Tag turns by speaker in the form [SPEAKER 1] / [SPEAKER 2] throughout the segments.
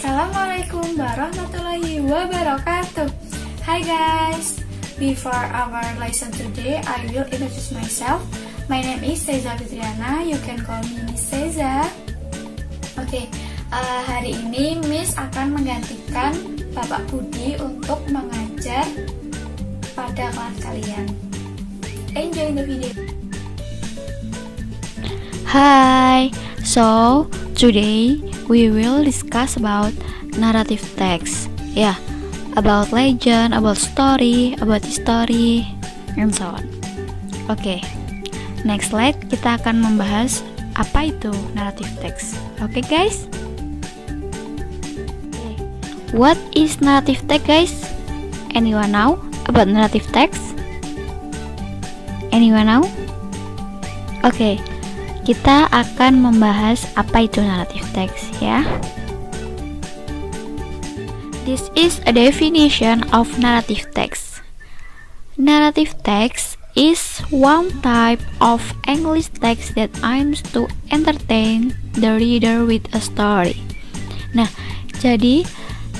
[SPEAKER 1] Assalamualaikum warahmatullahi wabarakatuh. Hi guys, before our lesson today, I will introduce myself. My name is Seza Fitriana. You can call me Miss Seza. Oke, hari ini Miss akan menggantikan Bapak Budi untuk mengajar pada kelas kalian. Enjoy the video.
[SPEAKER 2] Hi, so today we will discuss about narrative text. Yeah, about legend, about story, about history, and so on. Oke, next slide kita akan membahas apa itu narrative text. Oke guys. What is narrative text guys? Anyone know about narrative text? Anyone know? Oke, kita akan membahas apa itu narrative text ya. This is a definition of narrative text. Narrative text is one type of English text that aims to entertain the reader with a story. Nah, jadi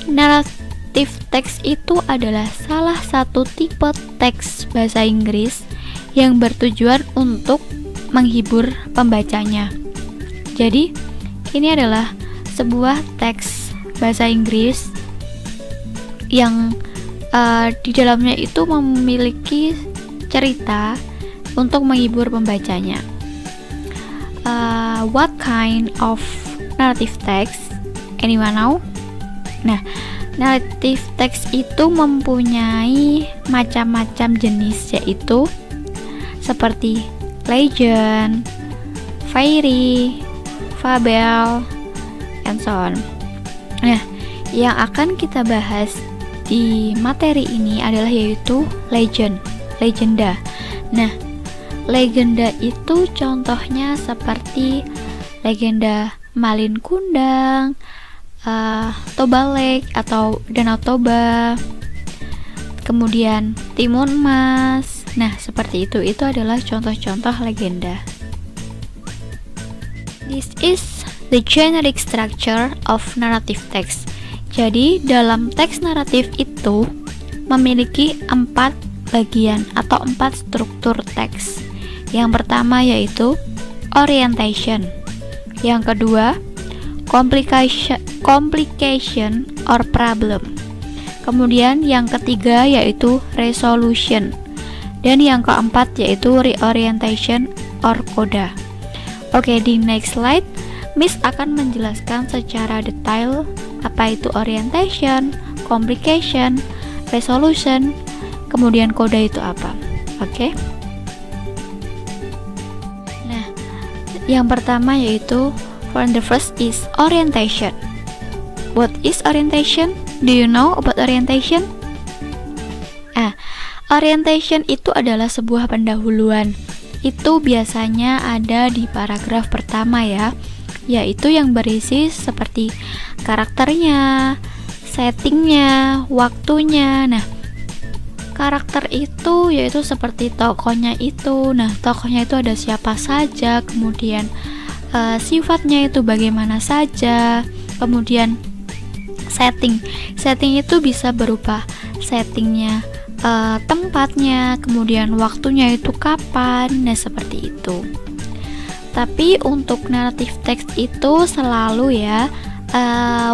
[SPEAKER 2] narrative text itu adalah salah satu tipe teks bahasa Inggris yang bertujuan untuk menghibur pembacanya. Jadi, ini adalah sebuah teks bahasa Inggris yang di dalamnya itu memiliki cerita untuk menghibur pembacanya. What kind of narrative text? Anyone know? Nah, narrative text itu mempunyai macam-macam jenis, yaitu seperti legend, fairy, fable, and so on. Nah, yang akan kita bahas di materi ini adalah yaitu legenda. Nah, legenda itu contohnya seperti legenda Malin Kundang, Toba Lake atau Danau Toba, kemudian Timun Mas. Nah, seperti itu. Itu adalah contoh-contoh legenda. This is the generic structure of narrative text. Jadi, dalam teks naratif itu memiliki 4 bagian atau 4 struktur teks. Yang pertama yaitu orientation. Yang kedua, complication or problem. Kemudian yang ketiga yaitu resolution. Dan yang keempat yaitu reorientation or coda. Oke, di next slide Miss akan menjelaskan secara detail apa itu orientation, complication, resolution, kemudian coda itu apa. Oke. Nah, yang pertama yaitu the first is orientation. What is orientation? Do you know about orientation? Orientation itu adalah sebuah pendahuluan. Itu biasanya ada di paragraf pertama ya, yaitu yang berisi seperti karakternya, settingnya, waktunya. Nah, karakter itu yaitu seperti tokohnya itu. Nah, tokohnya itu ada siapa saja, kemudian sifatnya itu bagaimana saja, kemudian setting itu bisa berupa settingnya, tempatnya, kemudian waktunya itu kapan. Nah, seperti itu. Tapi untuk narrative text itu selalu ya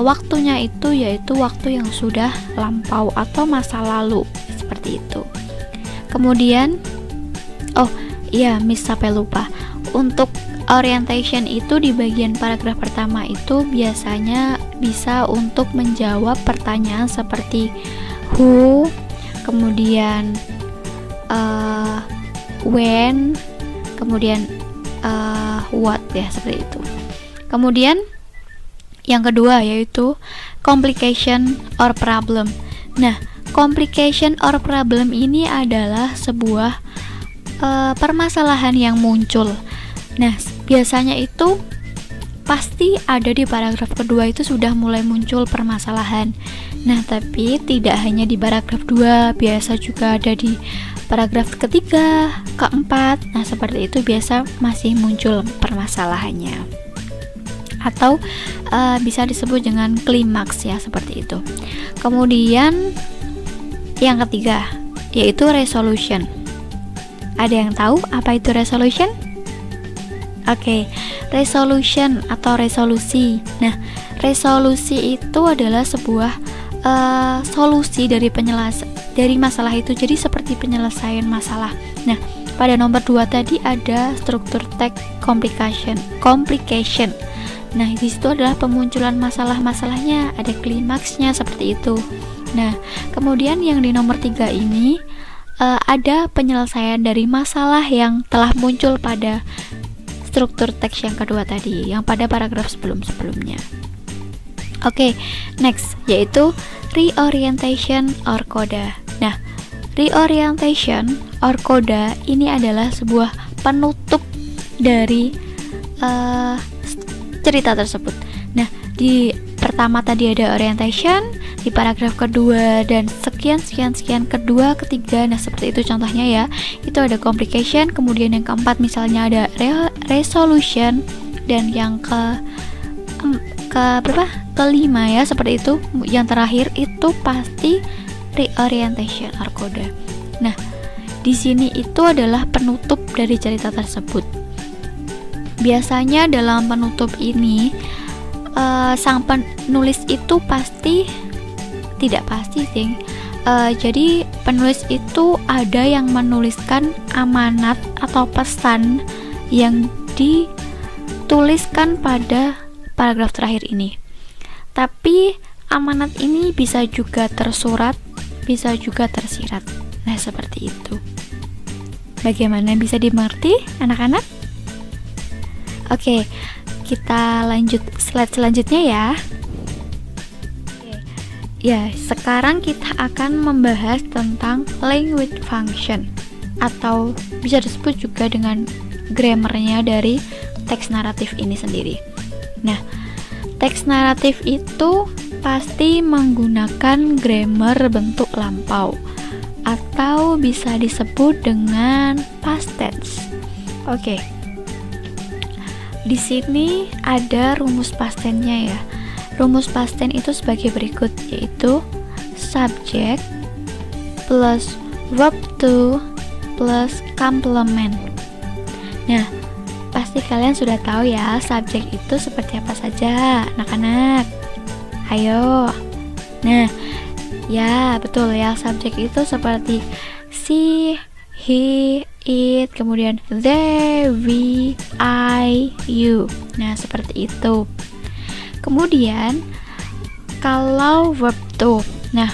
[SPEAKER 2] waktunya itu yaitu waktu yang sudah lampau atau masa lalu, seperti itu. Kemudian Miss sampai lupa. Untuk orientation itu di bagian paragraf pertama itu biasanya bisa untuk menjawab pertanyaan seperti who, kemudian when, kemudian what ya, seperti itu. Kemudian yang kedua yaitu complication or problem. Nah, complication or problem ini adalah sebuah permasalahan yang muncul. Nah, biasanya itu pasti ada di paragraf kedua itu sudah mulai muncul permasalahan. Nah, tapi tidak hanya di paragraf 2, biasa juga ada di paragraf ketiga, keempat. Nah, seperti itu biasa masih muncul permasalahannya. atau bisa disebut dengan klimaks ya, seperti itu. Kemudian yang ketiga yaitu resolution. Ada yang tahu apa itu resolution? Oke, resolution atau resolusi. Nah, resolusi itu adalah sebuah solusi dari masalah itu, jadi seperti penyelesaian masalah. Nah, pada nomor 2 tadi ada struktur text complication. Nah, di situ adalah pemunculan masalah-masalahnya, ada klimaksnya seperti itu. Nah, kemudian yang di nomor 3 ini ada penyelesaian dari masalah yang telah muncul pada struktur teks yang kedua tadi, yang pada paragraf sebelum-sebelumnya. Oke, next yaitu reorientation or coda. Nah, reorientation or coda ini adalah sebuah penutup dari cerita tersebut. Nah, di pertama tadi ada orientation, di paragraf kedua dan sekian kedua, ketiga. Nah, seperti itu contohnya ya. Itu ada complication, kemudian yang keempat misalnya ada resolution, dan yang kelima ya, seperti itu. Yang terakhir itu pasti reorientation or coda. Nah, di sini itu adalah penutup dari cerita tersebut. Biasanya dalam penutup ini sang penulis itu tidak pasti sih. Jadi penulis itu ada yang menuliskan amanat atau pesan yang dituliskan pada paragraf terakhir ini. Tapi amanat ini bisa juga tersurat, bisa juga tersirat. Nah, seperti itu. Bagaimana, bisa dimengerti anak-anak? Oke, kita lanjut slide selanjutnya ya. Ya, sekarang kita akan membahas tentang language function, atau bisa disebut juga dengan grammarnya dari teks naratif ini sendiri. Nah, teks naratif itu pasti menggunakan grammar bentuk lampau, atau bisa disebut dengan past tense. Oke. Di sini ada rumus past tense-nya ya. Rumus past tense itu sebagai berikut, yaitu subject plus verb to plus complement. Nah, pasti kalian sudah tahu ya subjek itu seperti apa saja, anak-anak. Ayo. Nah, ya betul ya, subjek itu seperti she, he, it, kemudian they, we, I, you. Nah, seperti itu. Kemudian kalau verb to, nah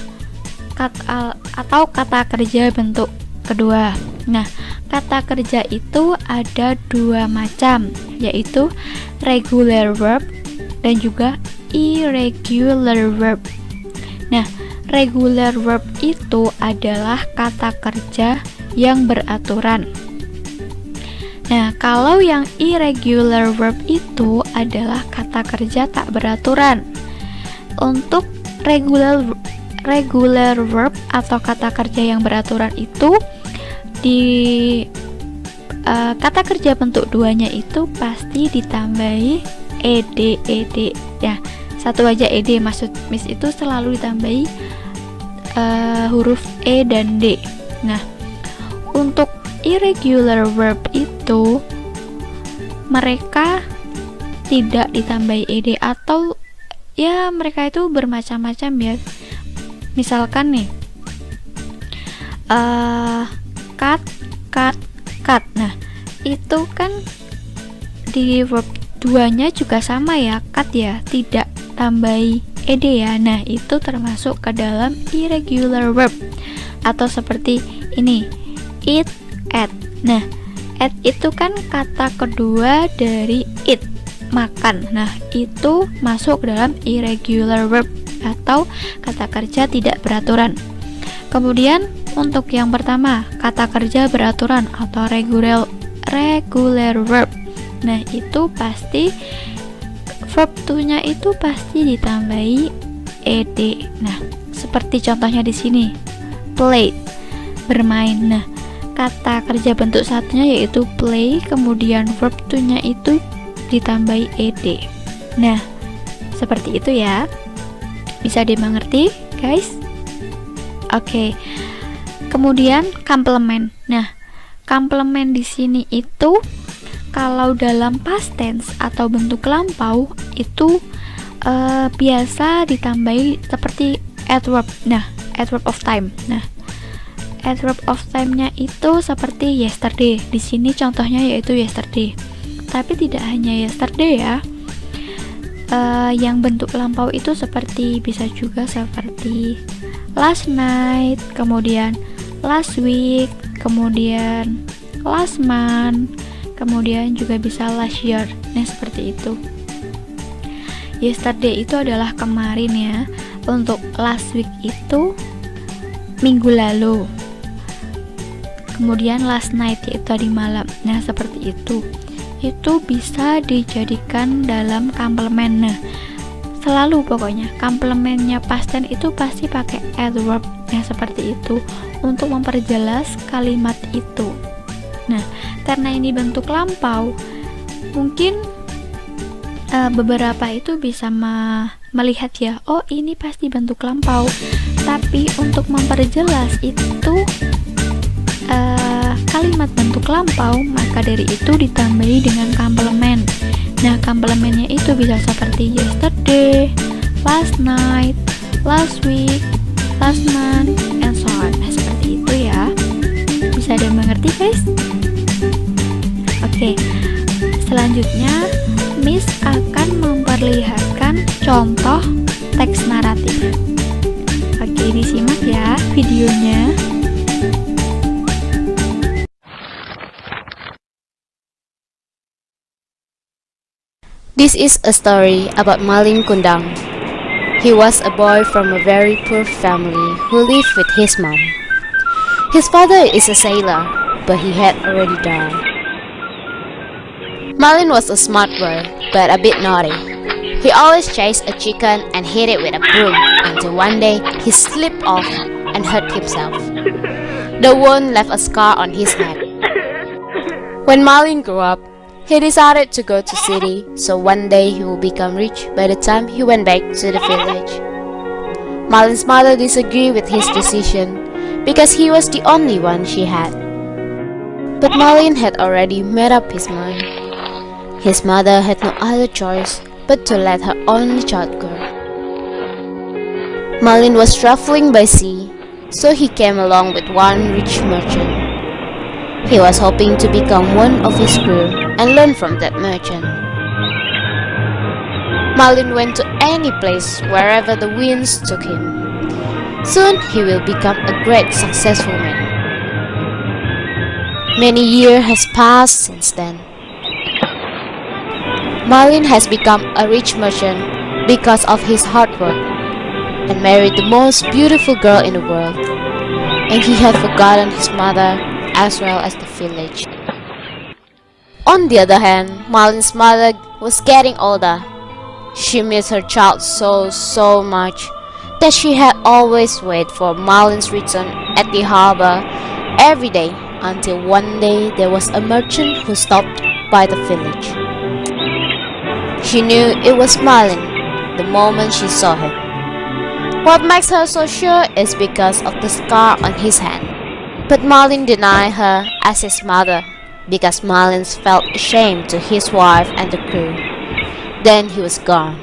[SPEAKER 2] atau kata kerja bentuk kedua. Nah, kata kerja itu ada dua macam, yaitu regular verb dan juga irregular verb. Nah, regular verb itu adalah kata kerja yang beraturan. Nah, kalau yang irregular verb itu adalah kata kerja tak beraturan. Untuk regular verb atau kata kerja yang beraturan itu di kata kerja bentuk duanya itu pasti ditambahi ed. Ya, satu aja ed, maksud Miss itu selalu ditambahi huruf e dan d. Nah, untuk irregular verb itu mereka tidak ditambahi ed, atau ya mereka itu bermacam-macam ya. Misalkan nih cut. Nah, itu kan di verb duanya juga sama ya, cut ya, tidak tambahi ed ya. Nah, itu termasuk ke dalam irregular verb. Atau seperti ini, eat, at. Nah, at itu kan kata kedua dari eat, makan. Nah, itu masuk ke dalam irregular verb atau kata kerja tidak beraturan. Kemudian untuk yang pertama, kata kerja beraturan atau regular verb. Nah, itu pasti verb to-nya itu pasti ditambahi ed. Nah, seperti contohnya di sini, play, bermain. Nah, kata kerja bentuk satunya yaitu play, kemudian verb to-nya itu ditambahi ed. Nah, seperti itu ya. Bisa dimengerti, guys? Oke. Kemudian complement. Nah, complement di sini itu kalau dalam past tense atau bentuk lampau itu biasa ditambahi seperti adverb. Nah, adverb of time. Nah, adverb of time-nya itu seperti yesterday. Di sini contohnya yaitu yesterday. Tapi tidak hanya yesterday ya. Yang bentuk lampau itu bisa juga seperti last night, kemudian last week, kemudian last month, kemudian juga bisa last year. Nah, seperti itu. Yesterday itu adalah kemarin ya. Untuk last week itu minggu lalu. Kemudian last night yaitu tadi malam. Nah, seperti itu. Itu bisa dijadikan dalam complement. Nah, selalu pokoknya complementnya past tense itu pasti pakai adverb. Nah, seperti itu untuk memperjelas kalimat itu. Nah, karena ini bentuk lampau, mungkin beberapa itu bisa melihat ya, oh ini pasti bentuk lampau. Tapi untuk memperjelas itu kalimat bentuk lampau, maka dari itu ditambahi dengan complement. Nah, complementnya itu bisa seperti yesterday, last night, last week, last month, and so on. Nah, seperti itu ya. Bisa ada mengerti, guys? Oke, selanjutnya Miss akan memperlihatkan contoh teks naratif. Oke, disimak ya videonya.
[SPEAKER 3] This is a story about Malin Kundang. He was a boy from a very poor family who lived with his mom. His father is a sailor, but he had already died. Malin was a smart boy, but a bit naughty. He always chased a chicken and hit it with a broom until one day he slipped off and hurt himself. The wound left a scar on his head. When Malin grew up, he decided to go to city, so one day he will become rich by the time he went back to the village. Malin's mother disagreed with his decision because he was the only one she had. But Malin had already made up his mind. His mother had no other choice but to let her only child go. Malin was traveling by sea, so he came along with one rich merchant. He was hoping to become one of his crew and learn from that merchant. Malin went to any place wherever the winds took him. Soon he will become a great successful man. Many years has passed since then. Malin has become a rich merchant because of his hard work and married the most beautiful girl in the world. And he had forgotten his mother as well as the village. On the other hand, Malin's mother was getting older. She missed her child so much that she had always waited for Malin's return at the harbor every day until one day there was a merchant who stopped by the village. She knew it was Malin the moment she saw him. What makes her so sure is because of the scar on his hand. But Malin denied her as his mother because Malin felt ashamed to his wife and the crew. Then he was gone.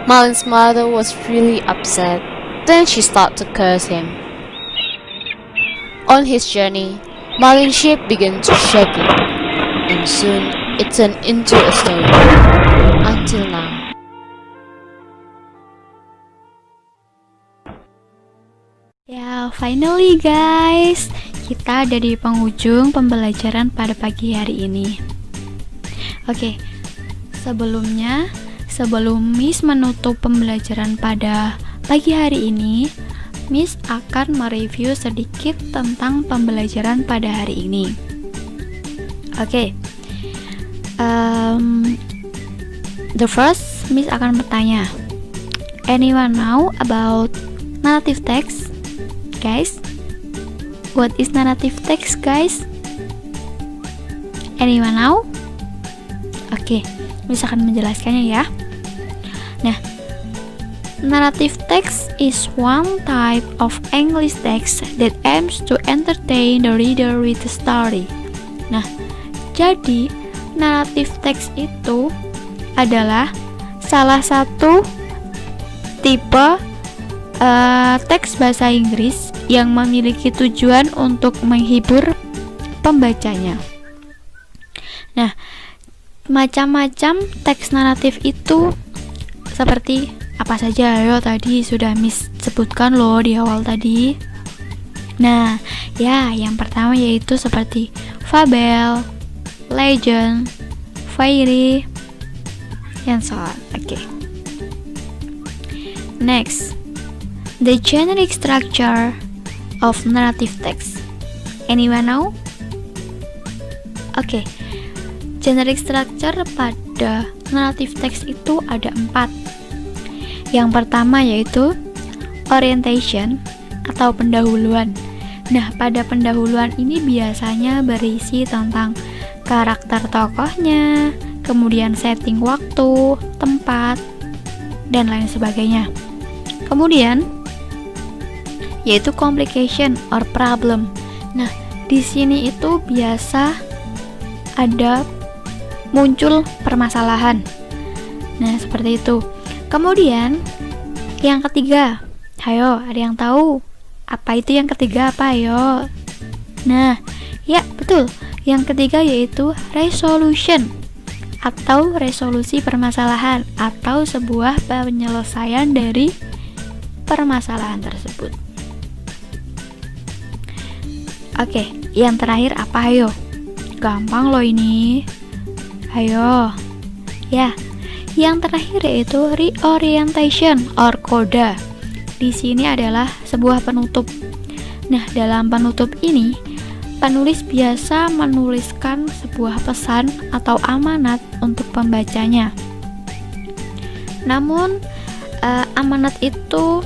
[SPEAKER 3] Malin's mother was really upset. Then she started to curse him. On his journey, Malin's ship began to shake, and soon it turned into a story. Until now.
[SPEAKER 2] Ya, finally guys, kita ada di penghujung pembelajaran pada pagi hari ini. Oke, sebelum Miss menutup pembelajaran pada pagi hari ini, Miss akan mereview sedikit tentang pembelajaran pada hari ini. Oke, the first, Miss akan bertanya, anyone know about narrative text? Guys, what is narrative text, guys? Anyone know? Oke, misalkan menjelaskannya ya. Nah, narrative text is one type of English text that aims to entertain the reader with the story. Nah, jadi narrative text itu adalah salah satu tipe teks bahasa Inggris yang memiliki tujuan untuk menghibur pembacanya. Nah, macam-macam teks naratif itu seperti apa saja? Ayo, tadi sudah Miss sebutkan loh di awal tadi. Nah, ya, yang pertama yaitu seperti fabel, legend, fairy, and so on. Okay. Next, the generic structure of narrative text. Anyone know? Okay. Generic structure pada narrative text itu ada 4. Yang pertama yaitu orientation atau pendahuluan. Nah, pada pendahuluan ini biasanya berisi tentang karakter tokohnya, kemudian setting waktu, tempat, dan lain sebagainya. Kemudian yaitu complication or problem. Nah, di sini itu biasa ada muncul permasalahan. Nah, seperti itu. Kemudian yang ketiga, ayo, ada yang tahu apa itu yang ketiga apa? Ayo. Nah, ya betul. Yang ketiga yaitu resolution atau resolusi permasalahan atau sebuah penyelesaian dari permasalahan tersebut. Oke, yang terakhir apa? Ayo. Gampang loh ini. Ayo. Ya. Yang terakhir yaitu reorientation or coda. Di sini adalah sebuah penutup. Nah, dalam penutup ini, penulis biasa menuliskan sebuah pesan atau amanat untuk pembacanya. Namun, amanat itu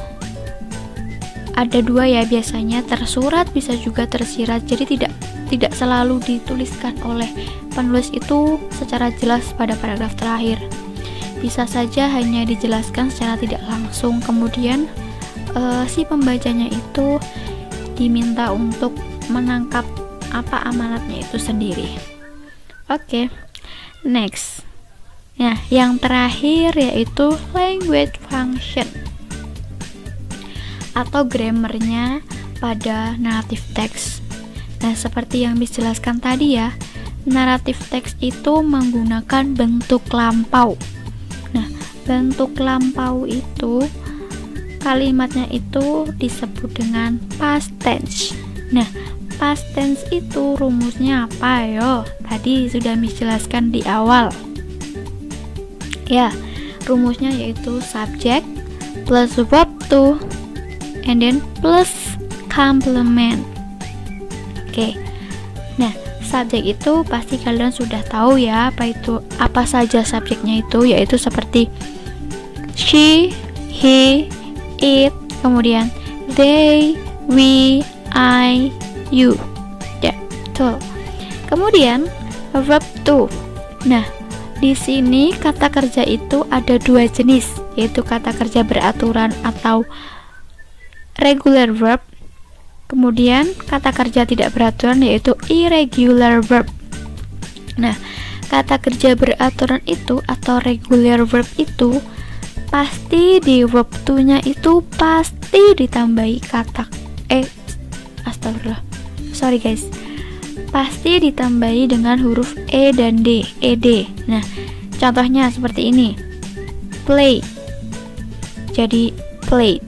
[SPEAKER 2] ada 2 ya, biasanya tersurat, bisa juga tersirat. Jadi tidak selalu dituliskan oleh penulis itu secara jelas pada paragraf terakhir. Bisa saja hanya dijelaskan secara tidak langsung, kemudian si pembacanya itu diminta untuk menangkap apa amanatnya itu sendiri. Oke, next. Nah, yang terakhir yaitu language function atau grammarnya pada narrative text. Nah, seperti yang dijelaskan tadi ya, narrative text itu menggunakan bentuk lampau. Nah, bentuk lampau itu kalimatnya itu disebut dengan past tense. Nah, past tense itu rumusnya apa? Yo, tadi sudah dijelaskan di awal. Ya, rumusnya yaitu subject plus verb to and then plus complement. Oke. Nah, subjek itu pasti kalian sudah tahu ya apa saja subjeknya itu, yaitu seperti she, he, it, kemudian they, we, I, you. Ya, betul. Kemudian verb to. Nah, di sini kata kerja itu ada 2 jenis, yaitu kata kerja beraturan atau regular verb. Kemudian kata kerja tidak beraturan yaitu irregular verb. Nah, kata kerja beraturan itu atau regular verb itu pasti di verb to-nya itu pasti ditambahi kata astagfirullah. Sorry guys. Pasti ditambahi dengan huruf e dan d, ed. Nah, contohnya seperti ini. Play. Jadi play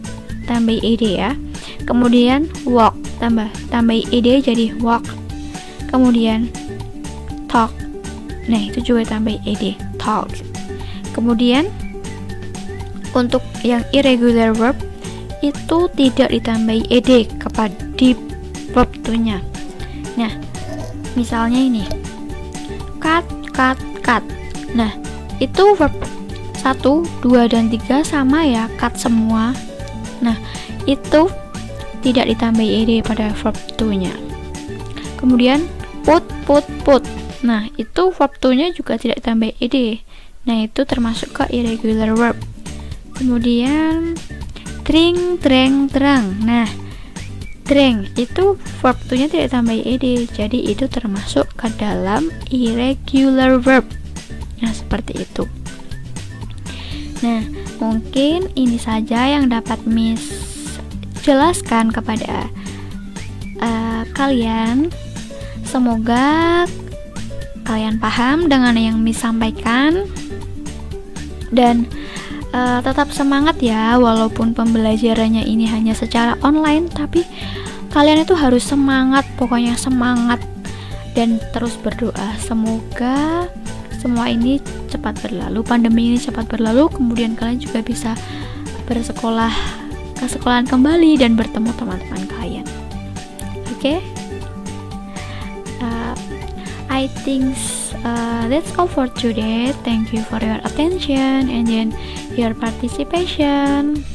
[SPEAKER 2] tambah ed ya. Kemudian walk tambah ed jadi walk. Kemudian talk. Nah, itu juga tambah ed, talk. Kemudian untuk yang irregular verb itu tidak ditambahi ed kepada di verb to-nya. Nah, misalnya ini. Cut. Nah, itu verb 1, 2 dan 3 sama ya, cut semua. Nah, itu tidak ditambahi ed pada verb to-nya. Kemudian put. Nah, itu verb to-nya juga tidak ditambah ed, Nah, itu termasuk ke irregular verb. Kemudian tring, treng, terang. Nah, treng itu verb to-nya tidak tambah ed, jadi itu termasuk ke dalam irregular verb. Nah, seperti itu. Nah, mungkin ini saja yang dapat Miss jelaskan kepada kalian. Semoga kalian paham dengan yang Miss sampaikan, dan tetap semangat ya, walaupun pembelajarannya ini hanya secara online, tapi kalian itu harus semangat, pokoknya semangat, dan terus berdoa semoga semua ini cepat berlalu, pandemi ini cepat berlalu, kemudian kalian juga bisa bersekolah ke sekolahan kembali dan bertemu teman-teman kalian. Oke? I think that's all for today. Thank you for your attention and then your participation.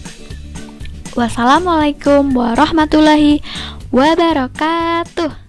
[SPEAKER 2] Wassalamualaikum warahmatullahi wabarakatuh.